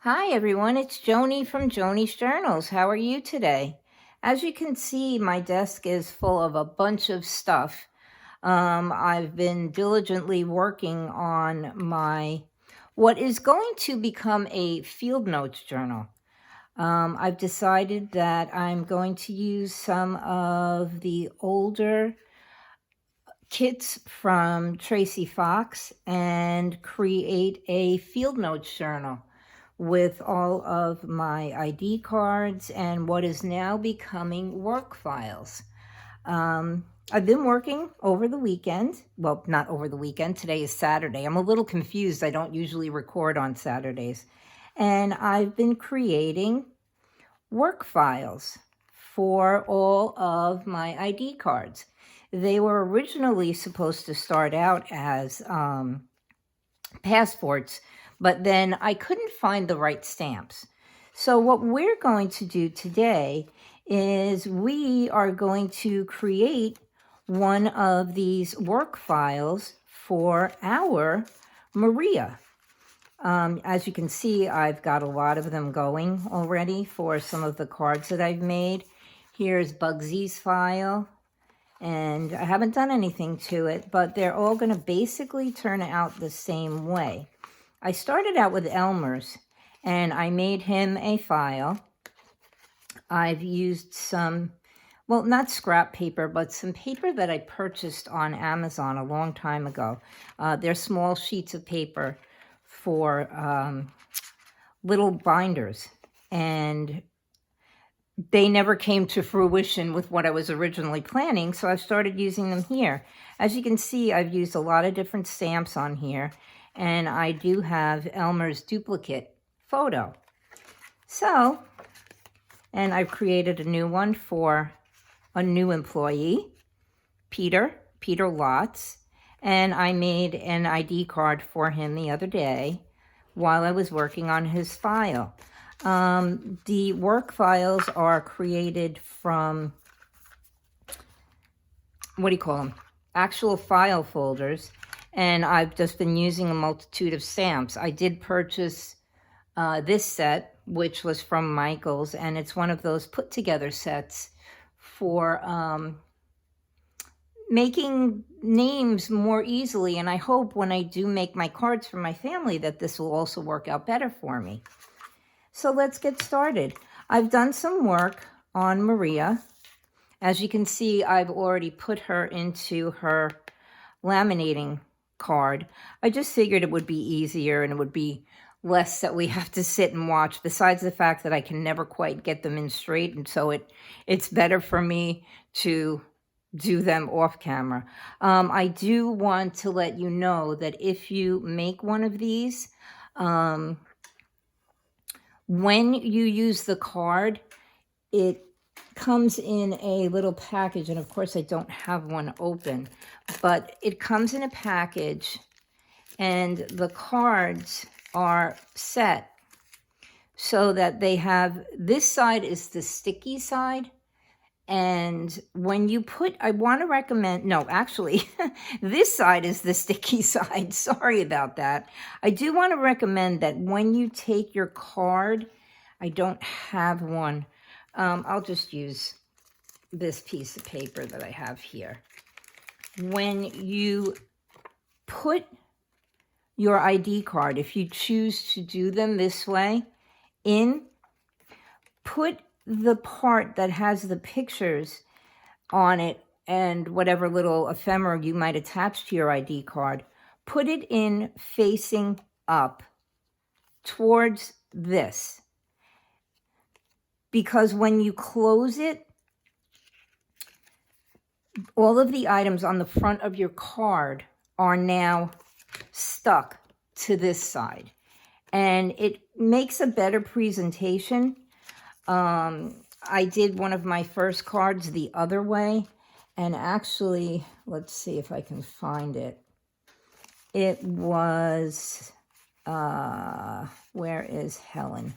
Hi everyone, it's Joni from Joni's Journals. How are you today? As you can see, my desk is full of a bunch of stuff. I've been diligently working on what is going to become a field notes journal. I've decided that I'm going to use some of the older kits from Tracy Fox and create a field notes journal with all of my ID cards and what is now becoming work files. I've been working over the weekend. Well, not over the weekend. Today is Saturday. I'm a little confused. I don't usually record on Saturdays. And I've been creating work files for all of my ID cards. They were originally supposed to start out as passports, but then I couldn't find the right stamps. So what we're going to do today is we are going to create one of these work files for our Maria. As you can see, I've got a lot of them going already for some of the cards that I've made. Here's Bugsy's file, and I haven't done anything to it, but they're all going to basically turn out the same way. I started out with Elmer's, and I made him a file. I've used some, well, not scrap paper, but some paper that I purchased on Amazon a long time ago. They're small sheets of paper for little binders, and they never came to fruition with what I was originally planning, so I've started using them here. As you can see, I've used a lot of different stamps on here, and I do have Elmer's duplicate photo. So, and I've created a new one for a new employee, Peter Lotz, and I made an ID card for him the other day while I was working on his file. The work files are created from, what do you call them? Actual file folders, and I've just been using a multitude of stamps. I did purchase this set, which was from Michael's, and it's one of those put together sets for making names more easily, and I hope when I do make my cards for my family that this will also work out better for me. So let's get started. I've done some work on Maria. As you can see, I've already put her into her laminating card. I just figured it would be easier and it would be less that we have to sit and watch, besides the fact that I can never quite get them in straight, and so it's better for me to do them off camera. I do want to let you know that if you make one of these, when you use the card, it comes in a little package, and of course I don't have one open, but it comes in a package, and the cards are set so that they have, this side is the sticky side, and when you put, I want to recommend, no, actually, this side is the sticky side. Sorry about that. I do want to recommend that when you take your card, I don't have one. I'll just use this piece of paper that I have here. When you put your ID card, if you choose to do them this way, put the part that has the pictures on it and whatever little ephemera you might attach to your ID card, put it in facing up towards this. Because when you close it, all of the items on the front of your card are now stuck to this side. And it makes a better presentation. I did one of my first cards the other way, and actually, let's see if I can find it. It was, where is Helen?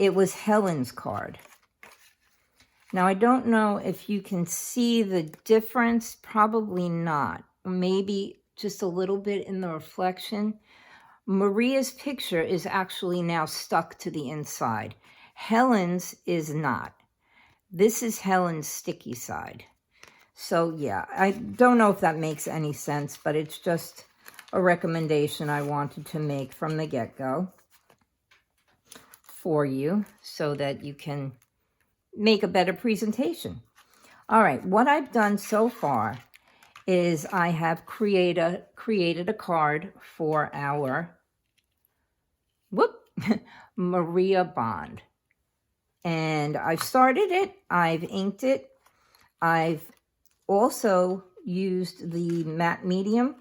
It was Helen's card. Now, I don't know if you can see the difference, probably not. Maybe just a little bit in the reflection. Maria's picture is actually now stuck to the inside. Helen's is not. This is Helen's sticky side. So yeah, I don't know if that makes any sense, but it's just a recommendation I wanted to make from the get-go for you so that you can make a better presentation. All right, what I've done so far is I have created a card for our Maria bond. And I've started it, I've inked it, I've also used the matte medium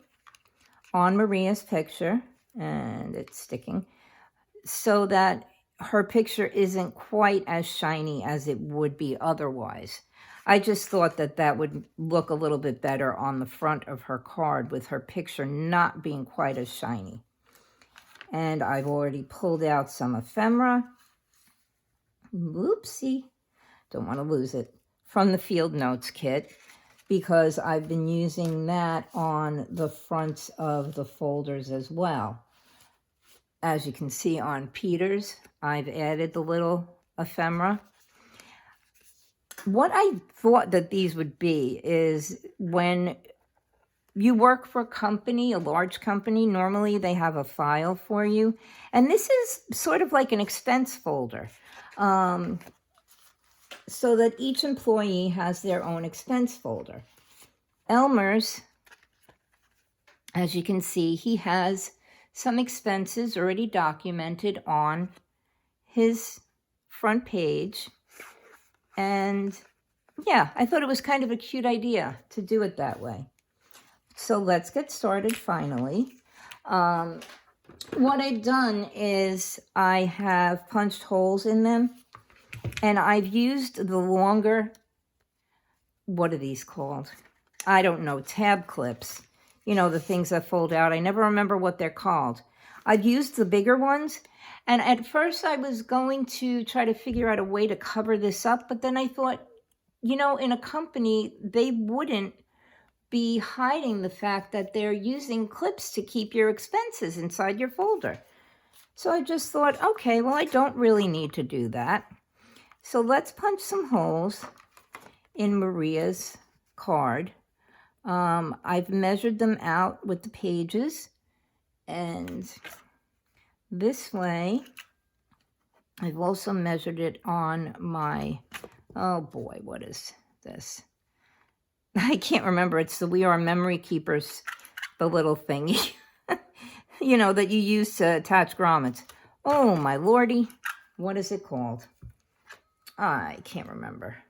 on Maria's picture, and it's sticking, so that her picture isn't quite as shiny as it would be otherwise. I just thought that that would look a little bit better on the front of her card with her picture not being quite as shiny. And I've already pulled out some ephemera. Whoopsie, don't want to lose it, from the Field Notes kit, because I've been using that on the fronts of the folders as well. As you can see on Peter's, I've added the little ephemera. What I thought that these would be is when you work for a company, a large company, normally they have a file for you. And this is sort of like an expense folder. So that each employee has their own expense folder. Elmer's, as you can see, he has some expenses already documented on his front page. And yeah, I thought it was kind of a cute idea to do it that way. So let's get started finally. What I've done is I have punched holes in them, and I've used the longer, what are these called? I don't know, tab clips. You know, the things that fold out. I never remember what they're called. I've used the bigger ones, and at first I was going to try to figure out a way to cover this up, but then I thought, you know, in a company, they wouldn't be hiding the fact that they're using clips to keep your expenses inside your folder. So I just thought, okay, well, I don't really need to do that. So let's punch some holes in Maria's card. I've measured them out with the pages, and this way, I've also measured it on my, oh boy, what is this? I can't remember. It's the We Are Memory Keepers, the little thingy, you know, that you use to attach grommets. Oh, my lordy. What is it called? I can't remember.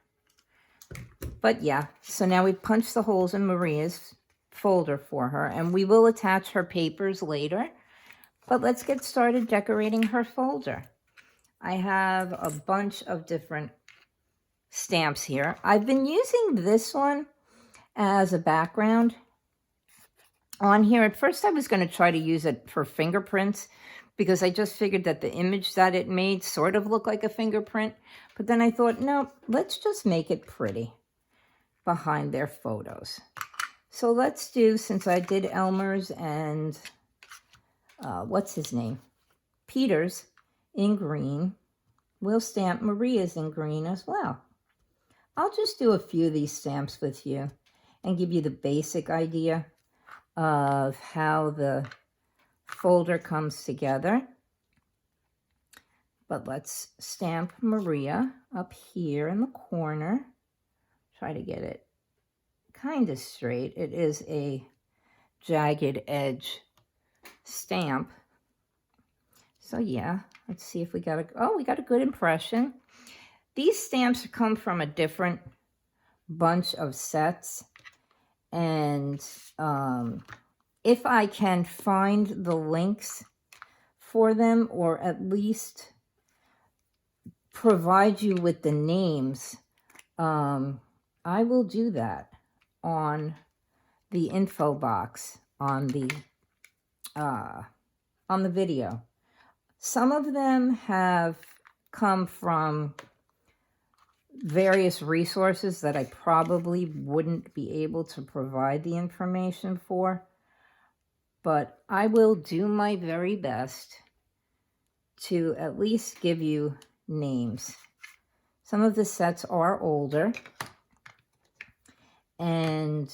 But yeah, so now we've punched the holes in Maria's folder for her, and we will attach her papers later. But let's get started decorating her folder. I have a bunch of different stamps here. I've been using this one as a background on here. At first I was going to try to use it for fingerprints because I just figured that the image that it made sort of looked like a fingerprint. But then I thought, no, let's just make it pretty behind their photos. So let's do, since I did Elmer's and what's his name? Peter's in green, we'll stamp Maria's in green as well. I'll just do a few of these stamps with you and give you the basic idea of how the folder comes together. But let's stamp Maria up here in the corner. Try to get it kind of straight. It is a jagged edge stamp. So yeah, let's see if we got we got a good impression. These stamps come from a different bunch of sets. And if I can find the links for them, or at least provide you with the names, I will do that on the info box on the video. Some of them have come from various resources that I probably wouldn't be able to provide the information for, but I will do my very best to at least give you names. Some of the sets are older, and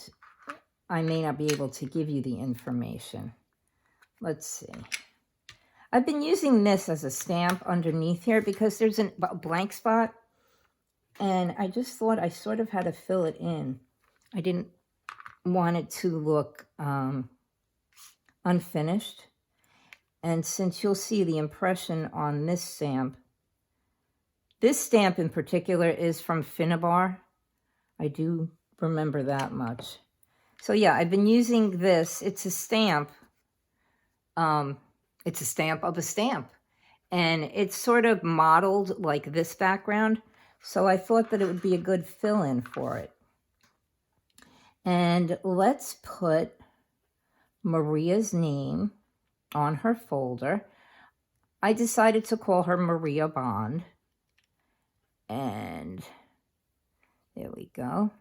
I may not be able to give you the information. Let's see. I've been using this as a stamp underneath here because there's a blank spot, and I just thought I sort of had to fill it in. I didn't want it to look unfinished. And since you'll see the impression on this stamp in particular is from Finnabair. I do remember that much. So yeah, I've been using this. It's a stamp. It's a stamp of a stamp. And it's sort of modeled like this background. So I thought that it would be a good fill-in for it. And let's put Maria's name on her folder. I decided to call her Maria Bond. And there we go.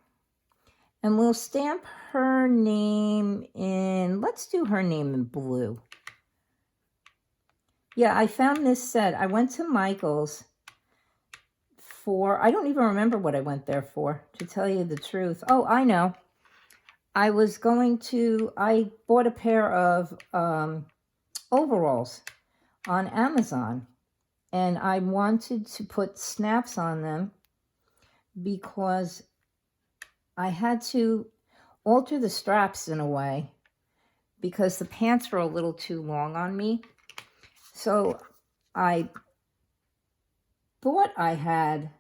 And we'll stamp her name in, let's do her name in blue. Yeah, I found this set. I went to Michael's for, I don't even remember what I went there for, to tell you the truth. Oh, I know. I bought a pair of overalls on Amazon, and I wanted to put snaps on them because I had to alter the straps in a way because the pants were a little too long on me. So I thought I had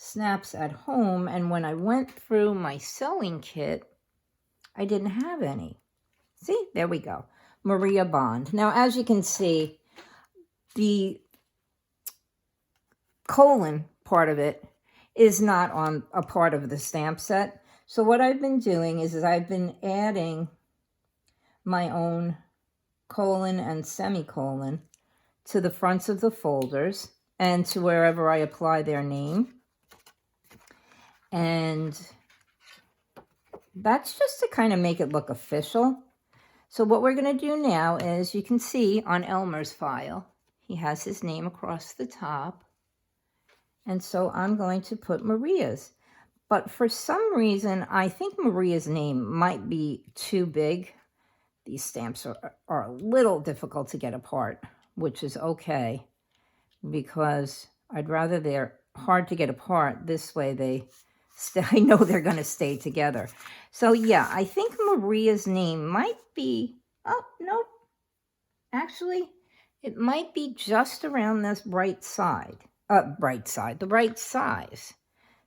snaps at home, and when I went through my sewing kit, I didn't have any. See, there we go. Maria Bond. Now, as you can see, the colon part of it is not on a part of the stamp set. So what I've been doing is I've been adding my own colon and semicolon to the fronts of the folders and to wherever I apply their name. And that's just to kind of make it look official. So what we're going to do now is, you can see on Elmer's file, he has his name across the top. And so I'm going to put Maria's. But for some reason, I think Maria's name might be too big. These stamps are a little difficult to get apart, which is okay, because I'd rather they're hard to get apart. This way I know they're going to stay together. So yeah, I think Maria's name might be, oh, no. Actually, it might be just around this the right size.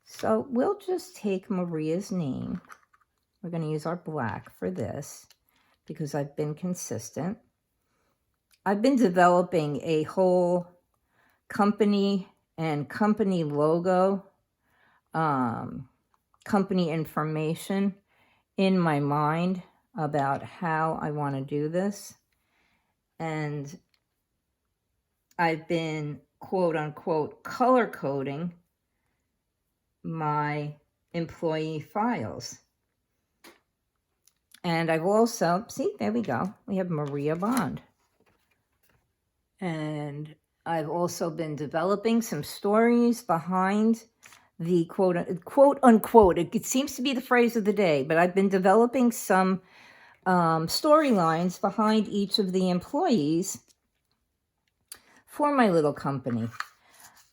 So we'll just take Maria's name. We're going to use our black for this because I've been consistent. I've been developing a whole company and company logo, company information in my mind about how I want to do this. And I've been, quote unquote, color coding my employee files. And I've also, see, there we go. We have Maria Bond. And I've also been developing some stories behind the quote unquote, it seems to be the phrase of the day, but I've been developing some storylines behind each of the employees for my little company.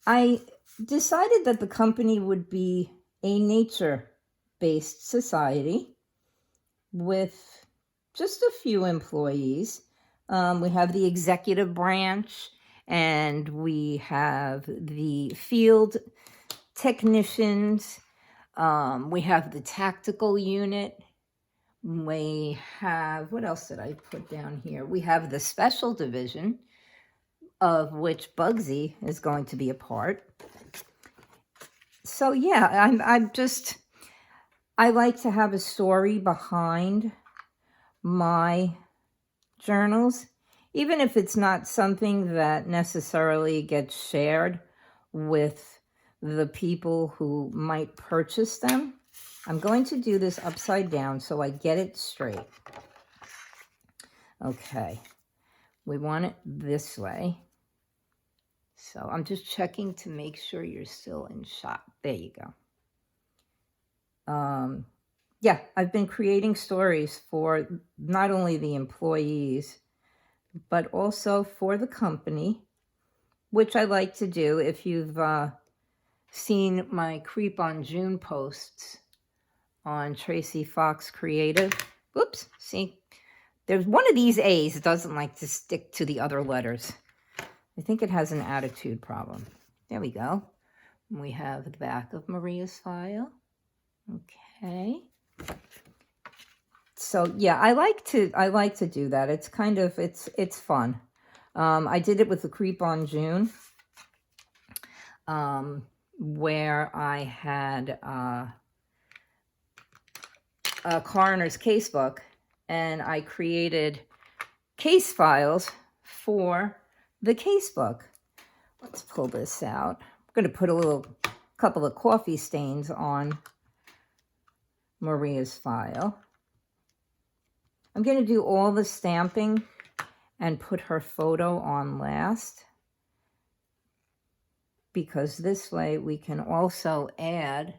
I decided that the company would be a nature-based society with just a few employees. We have the executive branch, and we have the field technicians. We have the tactical unit. We have, what else did I put down here? We have the special division, of which Bugsy is going to be a part. So yeah, I like to have a story behind my journals, even if it's not something that necessarily gets shared with the people who might purchase them. I'm going to do this upside down so I get it straight. Okay, we want it this way. So I'm just checking to make sure you're still in shot. There you go. Yeah, I've been creating stories for not only the employees, but also for the company, which I like to do. If you've seen my Creep on June posts on Tracy Fox Creative. Whoops, see, there's one of these A's that doesn't like to stick to the other letters. I think it has an attitude problem. There we go. We have the back of Maria's file. Okay. So yeah, I like to do that. It's kind of, it's fun. I did it with the Creep on June, where I had a coroner's casebook, and I created case files for the casebook. Let's pull this out. I'm going to put a couple of coffee stains on Maria's file. I'm going to do all the stamping and put her photo on last, because this way we can also add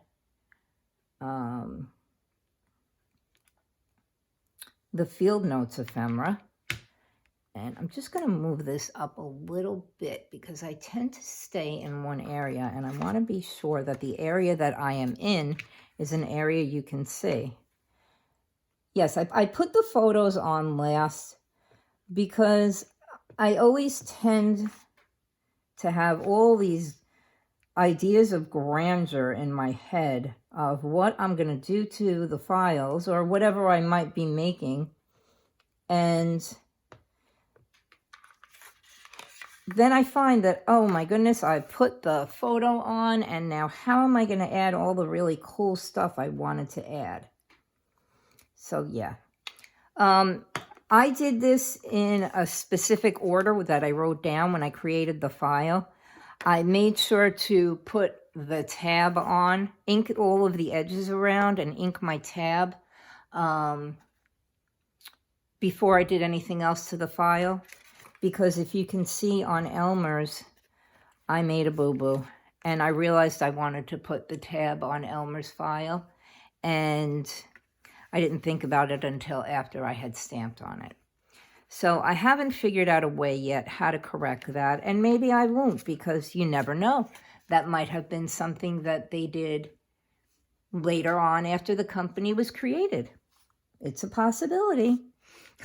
the field notes ephemera. And I'm just going to move this up a little bit because I tend to stay in one area, and I want to be sure that the area that I am in is an area you can see. Yes, I put the photos on last because I always tend to have all these ideas of grandeur in my head of what I'm going to do to the files or whatever I might be making. And then I find that, oh my goodness, I put the photo on, and now how am I going to add all the really cool stuff I wanted to add? So yeah. I did this in a specific order that I wrote down when I created the file. I made sure to put the tab on, ink all of the edges around, and ink my tab before I did anything else to the file. Because if you can see on Elmer's, I made a boo-boo, and I realized I wanted to put the tab on Elmer's file, and I didn't think about it until after I had stamped on it. So I haven't figured out a way yet how to correct that, and maybe I won't, because you never know. That might have been something that they did later on after the company was created. It's a possibility.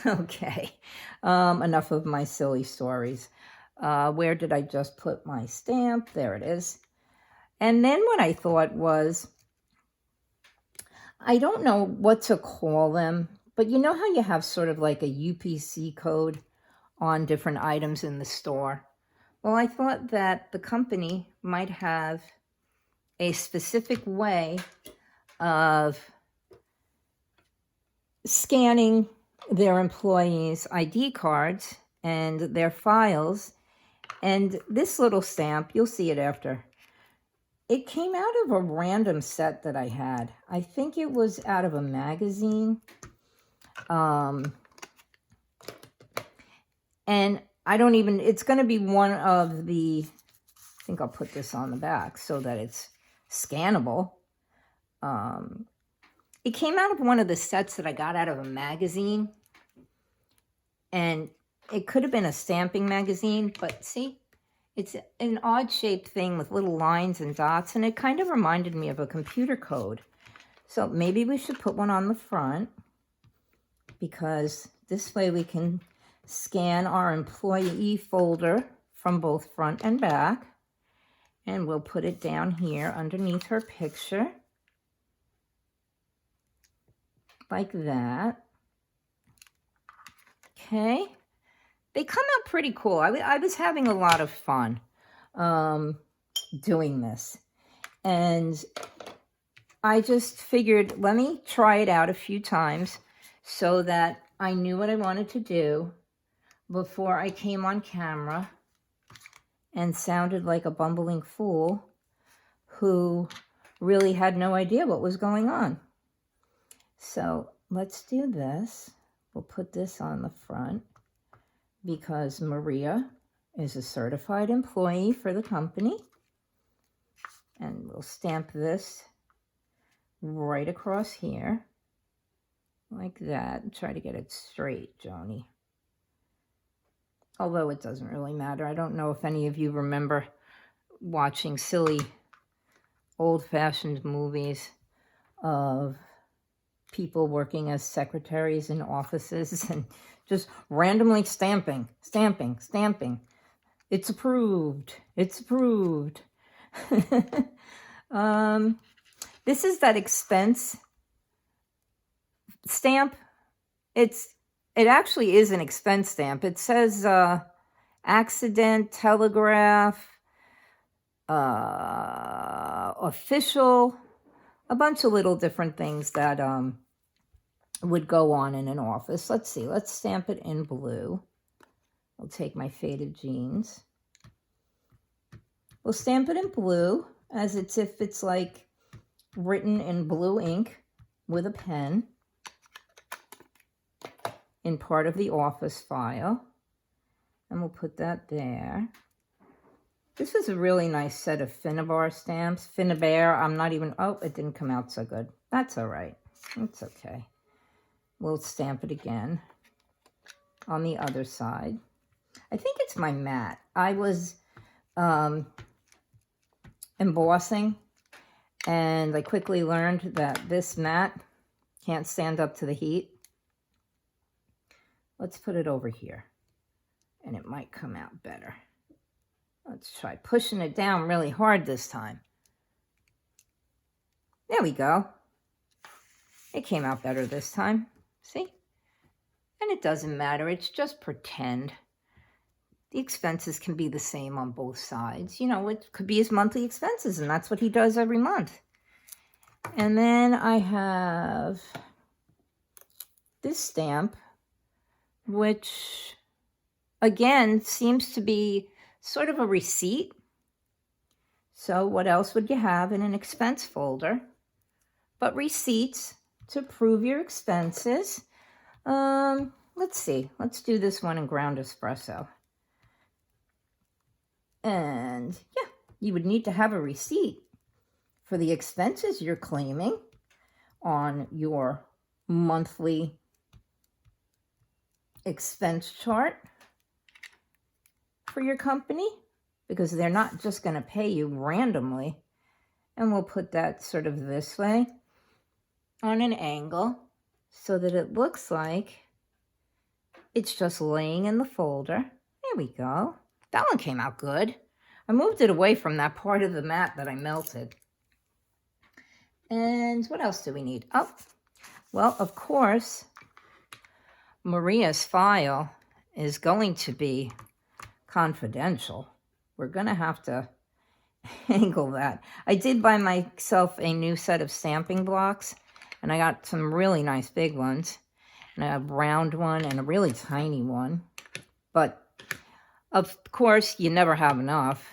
Okay, enough of my silly stories. Where did I just put my stamp? There it is. And then what I thought was, I don't know what to call them, but you know how you have sort of like a UPC code on different items in the store? Well, I thought that the company might have a specific way of scanning their employees' ID cards and their files. And this little stamp, you'll see it after, it came out of a random set that I had. I think it was out of a magazine. And I don't even, it's going to be one of the, I think I'll put this on the back so that it's scannable. It came out of one of the sets that I got out of a magazine. And it could have been a stamping magazine, but see, it's an odd-shaped thing with little lines and dots, and it kind of reminded me of a computer code. So maybe we should put one on the front, because this way we can scan our employee folder from both front and back. And we'll put it down here underneath her picture, like that. Okay. They come out pretty cool. I was having a lot of fun doing this. And I just figured, let me try it out a few times so that I knew what I wanted to do before I came on camera and sounded like a bumbling fool who really had no idea what was going on. So let's do this. We'll put this on the front because Maria is a certified employee for the company. And we'll stamp this right across here, like that. Try to get it straight, Joni. Although it doesn't really matter. I don't know if any of you remember watching silly old-fashioned movies of people working as secretaries in offices and just randomly stamping. It's approved. It's approved. This is that expense stamp. It actually is an expense stamp. It says accident, telegraph, official, a bunch of little different things that would go on in an office. Let's see. Let's stamp it in blue. I'll take my faded jeans. We'll stamp it in blue as if it's like written in blue ink with a pen in part of the office file. And we'll put that there. This is a really nice set of Finnabair stamps. Finnabair, I'm not even, oh, it didn't come out so good. That's all right. It's okay. We'll stamp it again on the other side. I think it's my mat. I was embossing, and I quickly learned that this mat can't stand up to the heat. Let's put it over here, and it might come out better. Let's try pushing it down really hard this time. There we go. It came out better this time. See? And it doesn't matter. It's just pretend. The expenses can be the same on both sides. You know, it could be his monthly expenses, and that's what he does every month. And then I have this stamp, which, again, seems to be sort of a receipt. So what else would you have in an expense folder but receipts to prove your expenses? Let's see. Let's do this one in ground espresso. And yeah, you would need to have a receipt for the expenses you're claiming on your monthly expense chart for your company, because they're not just going to pay you randomly. And we'll put that sort of this way on an angle so that it looks like it's just laying in the folder. There we go. That one came out good. I moved it away from that part of the mat that I melted. And what else do we need? Oh, well, of course, Maria's file is going to be confidential. We're going to have to angle that. I did buy myself a new set of stamping blocks, and I got some really nice big ones, and a round one and a really tiny one. But of course, you never have enough.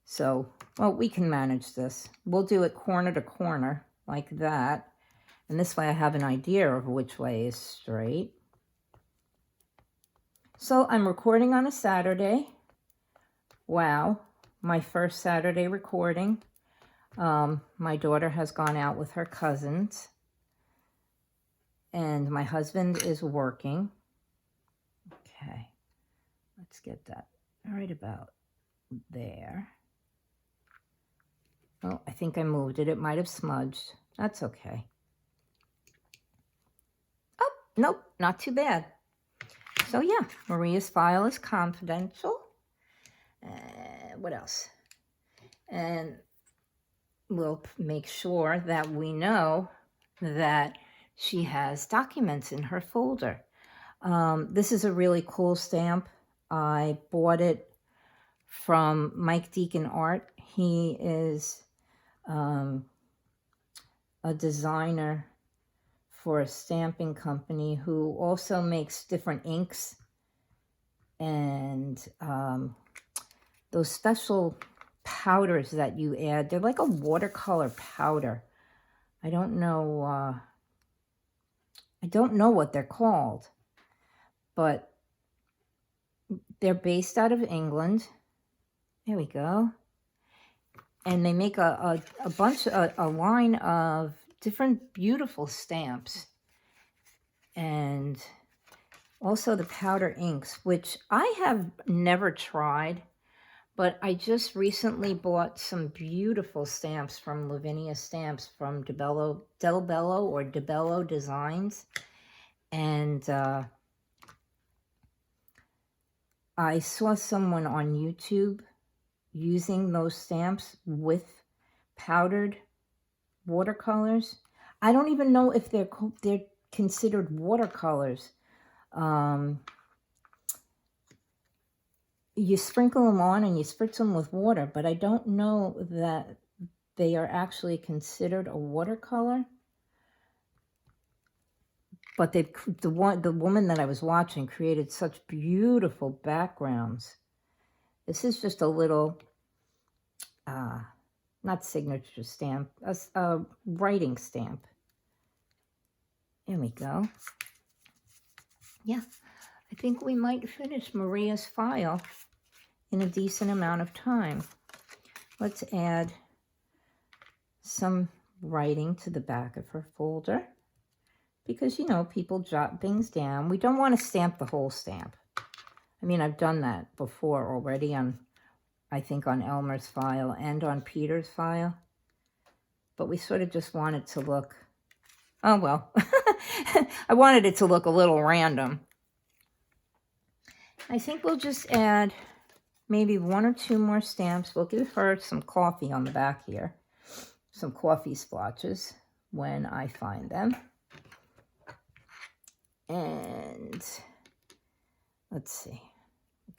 So, well, we can manage this. We'll do it corner to corner like that. And this way I have an idea of which way is straight. So I'm recording on a Saturday. Wow, my first Saturday recording. My daughter has gone out with her cousins. And my husband is working. Okay, let's get that right about there. Oh, I think I moved it. It might have smudged. That's okay. Oh, nope, not too bad. So yeah, Maria's file is confidential. What else? And we'll make sure that we know that she has documents in her folder. This is a really cool stamp. I bought it from Mike Deacon Art. He is a designer for a stamping company who also makes different inks and those special powders that you add. They're like a watercolor powder. I don't know I don't know what they're called, but they're based out of England. There we go. And they make a line of different beautiful stamps. And also the powder inks, which I have never tried, but I just recently bought some beautiful stamps from Lavinia Stamps from Del Bello Designs. And I saw someone on YouTube using those stamps with powdered watercolors. I don't even know if they're considered watercolors. You sprinkle them on and you spritz them with water, but I don't know that they are actually considered a watercolor. But the woman that I was watching created such beautiful backgrounds. This is just a little, not signature stamp, a writing stamp. There we go. Yeah, I think we might finish Maria's file in a decent amount of time. Let's add some writing to the back of her folder because, you know, people jot things down. We don't want to stamp the whole stamp. I mean, I've done that before already on, I think, on Elmer's file and on Peter's file. But we sort of just want it to look, oh, well, I wanted it to look a little random. I think we'll just add maybe 1 or 2 more stamps. We'll give her some coffee on the back here, some coffee splotches when I find them. And let's see,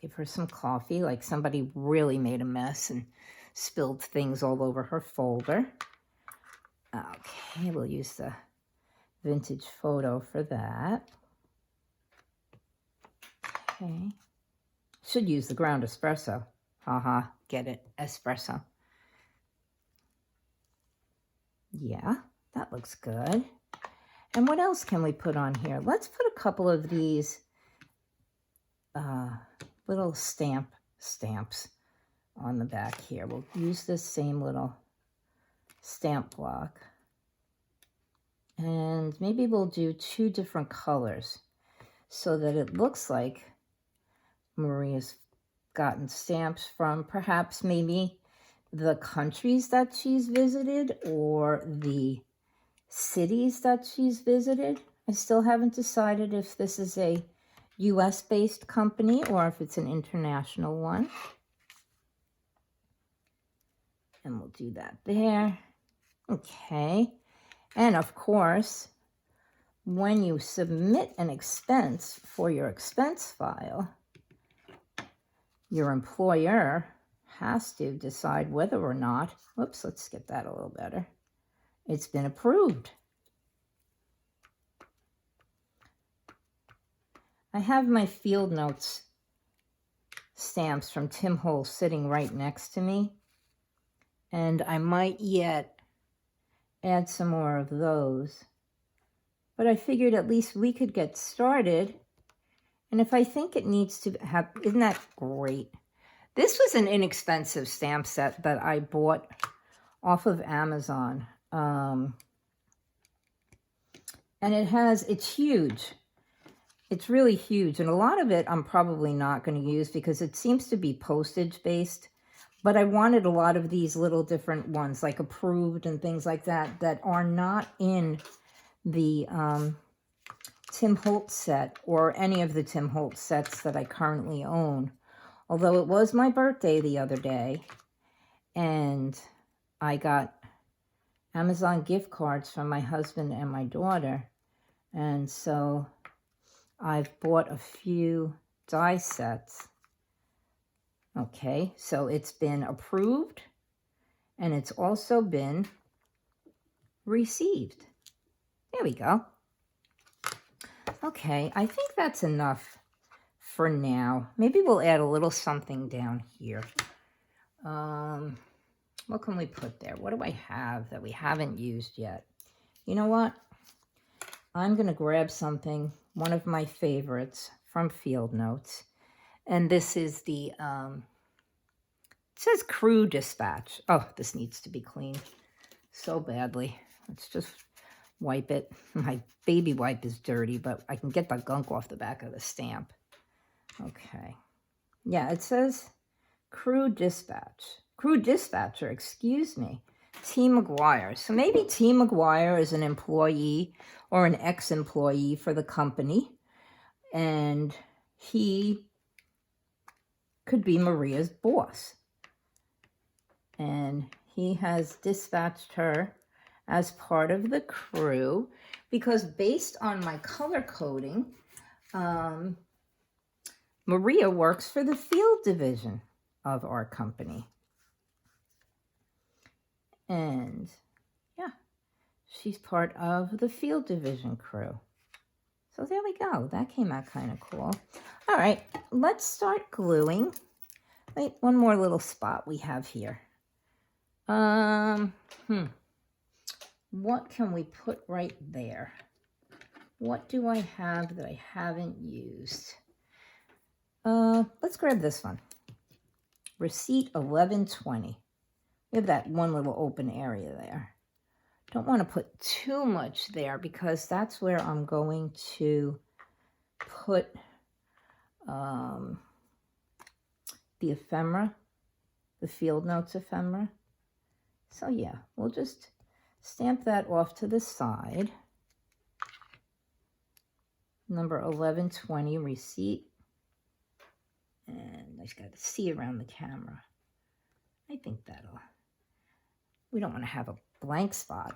give her some coffee, like somebody really made a mess and spilled things all over her folder. Okay, we'll use the vintage photo for that. Okay. Should use the ground espresso. Haha, get it, espresso. Yeah, that looks good. And what else can we put on here? Let's put a couple of these little stamps on the back here. We'll use this same little stamp block. And maybe we'll do 2 different colors so that it looks like Maria's gotten stamps from perhaps maybe the countries that she's visited or the cities that she's visited. I still haven't decided if this is a US-based company or if it's an international one. And we'll do that there. Okay. And of course, when you submit an expense for your expense file, your employer has to decide whether or not, whoops, let's get that a little better, it's been approved. I have my field notes stamps from Tim Holtz sitting right next to me, and I might yet add some more of those. But I figured at least we could get started. And if I think it needs to have, isn't that great? This was an inexpensive stamp set that I bought off of Amazon. And it's huge. It's really huge. And a lot of it I'm probably not going to use because it seems to be postage based. But I wanted a lot of these little different ones, like approved and things like that, that are not in the Tim Holtz set or any of the Tim Holtz sets that I currently own. Although it was my birthday the other day, and I got Amazon gift cards from my husband and my daughter. And so I've bought a few die sets. Okay, so it's been approved and it's also been received. There we go. Okay, I think that's enough for now. Maybe we'll add a little something down here. What can we put there? What do I have that we haven't used yet? You know what? I'm going to grab something, one of my favorites from Field Notes. And this is the, it says crew dispatch. Oh, this needs to be cleaned so badly. Let's just wipe it. My baby wipe is dirty, but I can get the gunk off the back of the stamp. Okay. Yeah, it says crew dispatch. Crew dispatcher, excuse me. T. McGuire. So maybe T. McGuire is an employee or an ex-employee for the company. And he could be Maria's boss. And he has dispatched her as part of the crew because based on my color coding, Maria works for the field division of our company. And yeah, she's part of the field division crew. So there we go. That came out kind of cool. All right, let's start gluing. Wait, one more little spot we have here. What can we put right there? What do I have that I haven't used? Let's grab this one. Receipt 1120. We have that one little open area there. Don't want to put too much there because that's where I'm going to put the ephemera, the Field Notes ephemera. So yeah, we'll just stamp that off to the side. Number 1120 receipt. And I just got to see around the camera. I think we don't want to have a blank spot,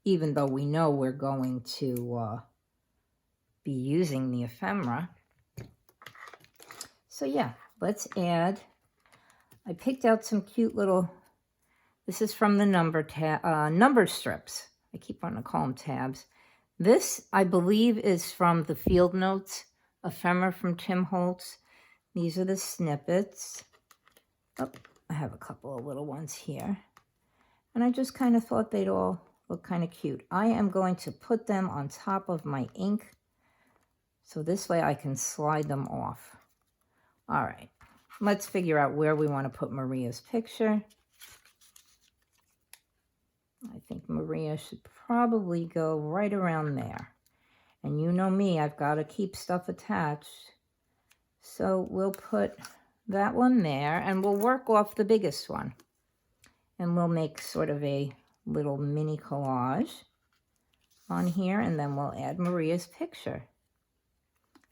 even though we know we're going to be using the ephemera. So yeah, let's add, I picked out some cute little, this is from the number strips. I keep wanting to call them tabs. This, I believe, is from the Field Notes ephemera from Tim Holtz. These are the snippets. Oh, I have a couple of little ones here. And I just kind of thought they'd all look kind of cute. I am going to put them on top of my ink. So this way I can slide them off. All right, let's figure out where we want to put Maria's picture. I think Maria should probably go right around there. And you know me, I've got to keep stuff attached. So we'll put that one there and we'll work off the biggest one. And we'll make sort of a little mini collage on here and then we'll add Maria's picture.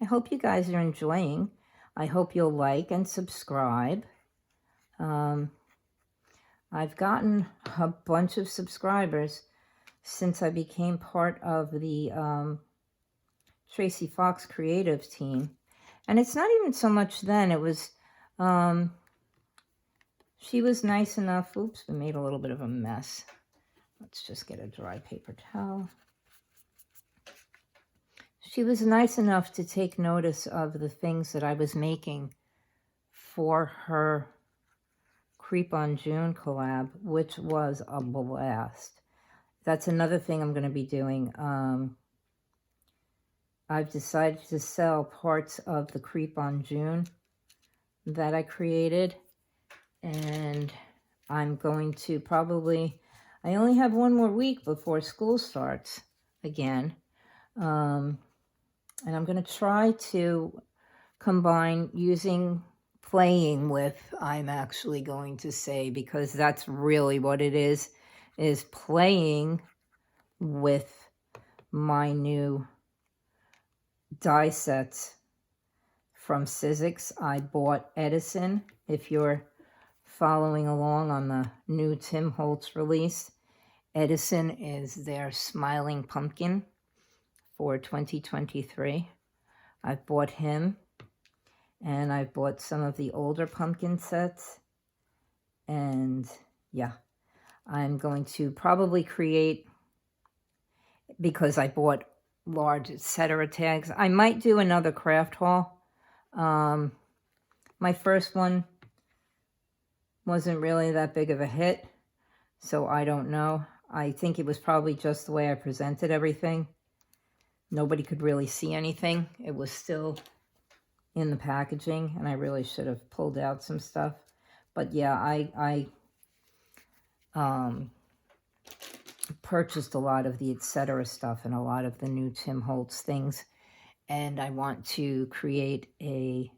I hope you guys are enjoying. I hope you'll like and subscribe. I've gotten a bunch of subscribers since I became part of the Tracy Fox creative team. And it's not even so much then. It was, she was nice enough. Oops, we made a little bit of a mess. Let's just get a dry paper towel. She was nice enough to take notice of the things that I was making for her Creep on June collab, which was a blast. That's another thing I'm going to be doing. I've decided to sell parts of the Creep on June that I created. And I'm going to probably, I only have one more week before school starts again. And I'm going to try to combine playing with, I'm actually going to say, because that's really what it is playing with my new die sets from Sizzix. I bought Edison. If you're following along on the new Tim Holtz release, Edison is their Smiling Pumpkin for 2023. I've bought him. And I've bought some of the older pumpkin sets. And yeah, I'm going to probably create, because I bought large etc. tags, I might do another craft haul. My first one wasn't really that big of a hit, so I don't know. I think it was probably just the way I presented everything. nobody could really see anything. It was still in the packaging, and I really should have pulled out some stuff. But yeah, I purchased a lot of the etc. stuff and a lot of the new Tim Holtz things, and I want to create a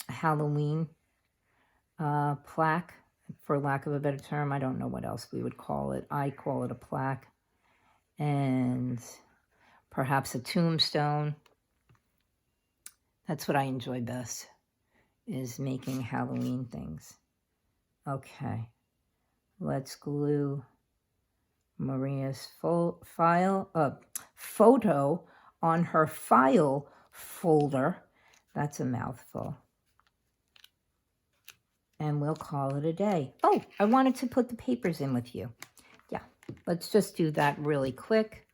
Halloween plaque, for lack of a better term. I don't know what else we would call it. I call it a plaque, and perhaps a tombstone. That's what I enjoy best, is making Halloween things. Okay, let's glue Maria's photo on her file folder. That's a mouthful. And we'll call it a day. Oh, I wanted to put the papers in with you. Yeah, let's just do that really quick.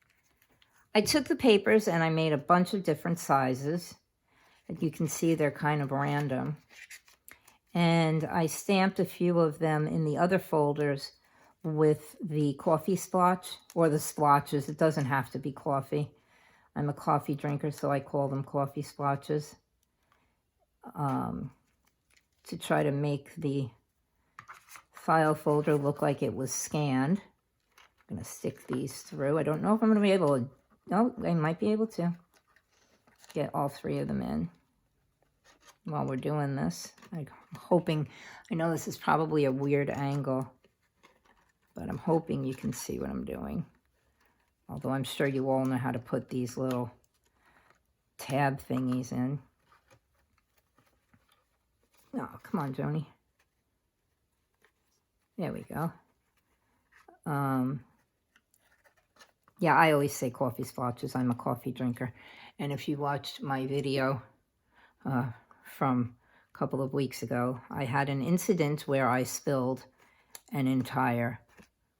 I took the papers and I made a bunch of different sizes. You can see they're kind of random. And I stamped a few of them in the other folders with the coffee splotch, or the splotches. It doesn't have to be coffee. I'm a coffee drinker, so I call them coffee splotches. To try to make the file folder look like it was scanned. I'm going to stick these through. I don't know if I'm going to be able to. No, I might be able to get all three of them in while we're doing this. I'm hoping, I know this is probably a weird angle, but I'm hoping you can see what I'm doing. Although I'm sure you all know how to put these little tab thingies in. Oh, come on, Joni. There we go. Yeah, I always say coffee splotches. I'm a coffee drinker. And if you watched my video from a couple of weeks ago, I had an incident where I spilled an entire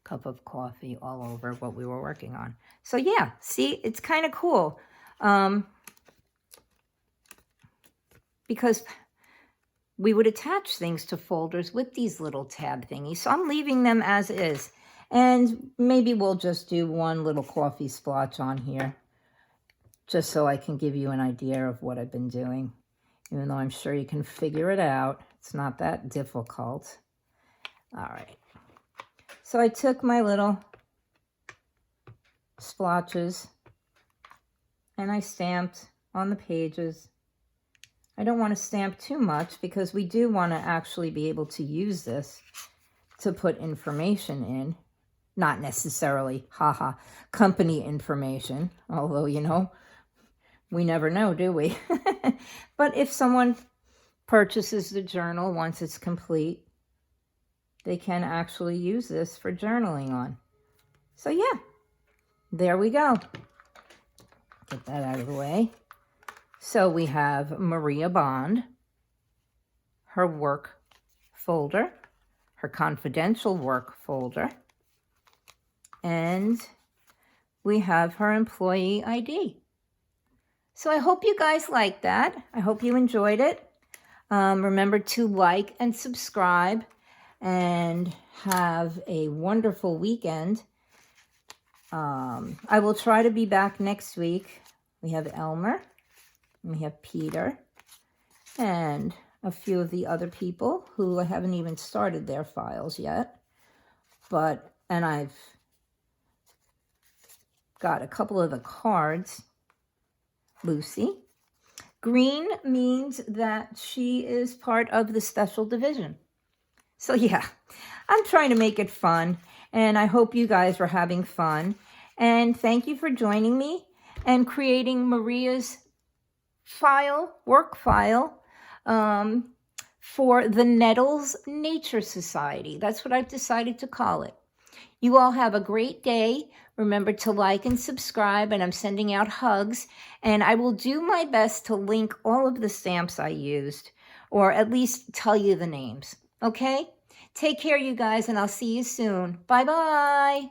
cup of coffee all over what we were working on. So yeah, see, it's kind of cool. Because we would attach things to folders with these little tab thingies. So I'm leaving them as is. And maybe we'll just do one little coffee splotch on here, just so I can give you an idea of what I've been doing. Even though I'm sure you can figure it out. It's not that difficult. All right. So I took my little splotches and I stamped on the pages. I don't want to stamp too much because we do want to actually be able to use this to put information in. Not necessarily, haha, company information. Although, you know, we never know, do we? But if someone purchases the journal once it's complete, they can actually use this for journaling on. So yeah, there we go. Get that out of the way. So we have Maria Bond, her work folder, her confidential work folder, and we have her employee ID. So I hope you guys liked that. I hope you enjoyed it. Remember to like and subscribe and have a wonderful weekend. I will try to be back next week. We have Elmer. We have Peter and a few of the other people who I haven't even started their files yet. And I've got a couple of the cards. Lucy. Green means that she is part of the special division. So yeah, I'm trying to make it fun, and I hope you guys were having fun. And thank you for joining me and creating Maria's work file, for the Nettles Nature Society. That's what I've decided to call it. You all have a great day. Remember to like and subscribe, and I'm sending out hugs. And I will do my best to link all of the stamps I used, or at least tell you the names. Okay? Take care, you guys, and I'll see you soon. Bye-bye.